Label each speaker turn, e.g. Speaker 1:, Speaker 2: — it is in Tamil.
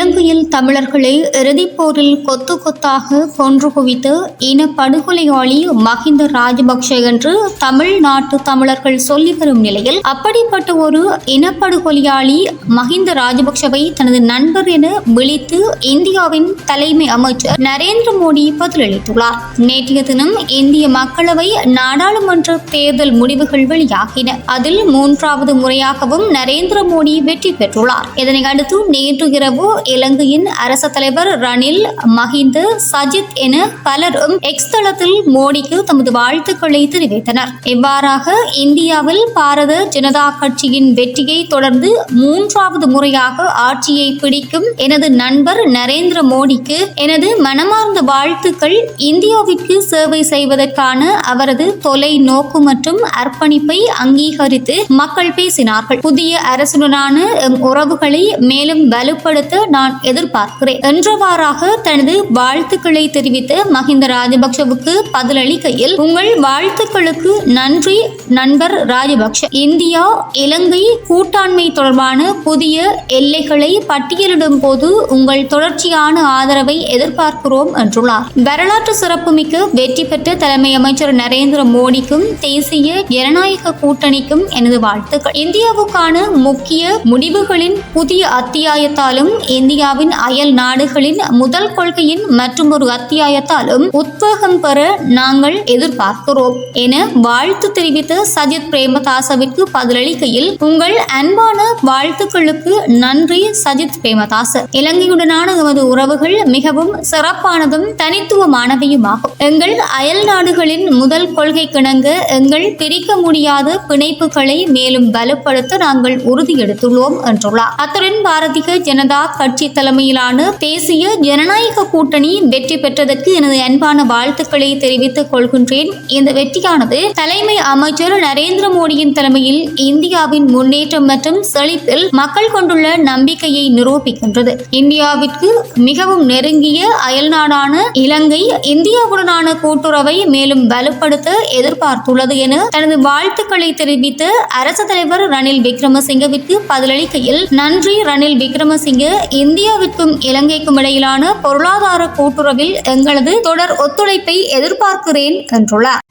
Speaker 1: இலங்கையில் தமிழர்களை இறுதிப் போரில் கொத்து கொத்தாக கொன்று குவித்து இனப்படுகொலையாளி மஹிந்த ராஜபக்ஷ என்று தமிழ்நாட்டு தமிழர்கள் சொல்லி வரும் நிலையில் அப்படிப்பட்ட ஒரு இனப்படுகொலையாளி மஹிந்த ராஜபக்ஷவை தனது நண்பர் என விழித்து இந்தியாவின் தலைமை அமைச்சர் நரேந்திர மோடி பதிலளித்துள்ளார். நேற்றைய தினம் இந்திய மக்களவை நாடாளுமன்ற தேர்தல் முடிவுகள் வெளியாகின. அதில் 3வது முறையாகவும் நரேந்திர மோடி வெற்றி பெற்றுள்ளார். இதனை அடுத்து நேற்று இரவு இலங்கையின் அரச தலைவர் ரணில், மஹிந்த, சஜித் என பலரும் எக்ஸ் தளத்தில் மோடிக்கு தமது வாழ்த்துக்களை தெரிவித்தனர். இவ்வாறாக இந்தியாவில் பாரத ஜனதா கட்சியின் வெற்றியை தொடர்ந்து 3வது முறையாக ஆட்சியை பிடிக்கும் எனது நண்பர் நரேந்திர மோடிக்கு எனது மனமார்ந்த வாழ்த்துக்கள். இந்தியாவிற்கு சேவை செய்வதற்கான அவரது தொலைநோக்கு மற்றும் அர்ப்பணிப்பை அங்கீகரித்து மக்கள் பேசினார்கள். புதிய அரசுடனான உறவுகளை மேலும் வலுப்படுத்த நான் எதிர்பார்க்கிறேன் என்றவாறாக தனது வாழ்த்துக்களை தெரிவித்த மஹிந்த ராஜபக்ஷவுக்கு பதிலளிக்கையில், உங்கள் வாழ்த்துக்களுக்கு நன்றி நண்பர் ராஜபக்ஷ. இந்தியா இலங்கை கூட்டாண்மை தொடர்பான புதிய எல்லைகளை பட்டியலிடும் போது உங்கள் தொடர்ச்சியான ஆதரவை எதிர்பார்க்கிறோம் என்றுள்ளார். வரலாற்று சிறப்புமிக்க வெற்றி பெற்ற தலைமை அமைச்சர் நரேந்திர மோடிக்கும் தேசிய ஜனநாயக கூட்டணிக்கும் எனது வாழ்த்துக்கள். இந்தியாவுக்கான முக்கிய முடிவுகளின் புதிய அத்தியாயத்தாலும் இந்தியாவின் அயல் நாடுகளின் முதல் கொள்கையின் மற்றொரு அத்தியாயத்தாலும் உத்வேகம் பெற நாங்கள் எதிர்பார்க்கிறோம் என வாழ்த்து தெரிவித்த சஜித் பிரேமதாசவிற்கு பதிலளிக்கையில், உங்கள் அன்பான வாழ்த்துக்களுக்கு நன்றி சஜித் பிரேமதாச. இலங்கையுடனான எமது உறவுகள் மிகவும் சிறப்பானதும் தனித்துவமானவையுமாகும். எங்கள் அயல் நாடுகளின் முதல் கொள்கைக்கிணங்க எங்கள் பிரிக்க முடியாத பிணைப்புகளை மேலும் வலுப்படுத்த நாங்கள் உறுதியெடுத்துள்ளோம் என்றுள்ளார். அத்துடன் பாரதிய ஜனதா கட்சி தலைமையிலான தேசிய ஜனநாயக கூட்டணி வெற்றி பெற்றதற்கு எனது அன்பான வாழ்த்துக்களை தெரிவித்துக் கொள்கின்றேன். இந்த வெற்றியானது தலைமை அமைச்சர் நரேந்திர மோடியின் தலைமையில் இந்தியாவின் முன்னேற்றம் மற்றும் செழிப்பில் மக்கள் கொண்டுள்ள நம்பிக்கையை நிரூபிக்கின்றது. இந்தியாவிற்கு மிகவும் நெருங்கிய அயல்நாடான இலங்கை இந்தியாவுடனான கூட்டுறவை மேலும் வலுப்படுத்த எதிர்பார்த்துள்ளது என தனது வாழ்த்துக்களை தெரிவித்த அரசு தலைவர் ரணில் விக்ரமசிங்கவிற்கு பதிலளிக்கையில், நன்றி ரணில் விக்ரமசிங்க. இந்தியாவிற்கும் இலங்கைக்கும் இடையிலான பொருளாதார கூட்டுறவில் எங்களது தொடர் ஒத்துழைப்பை எதிர்பார்க்கிறேன் என்றுள்ளார்.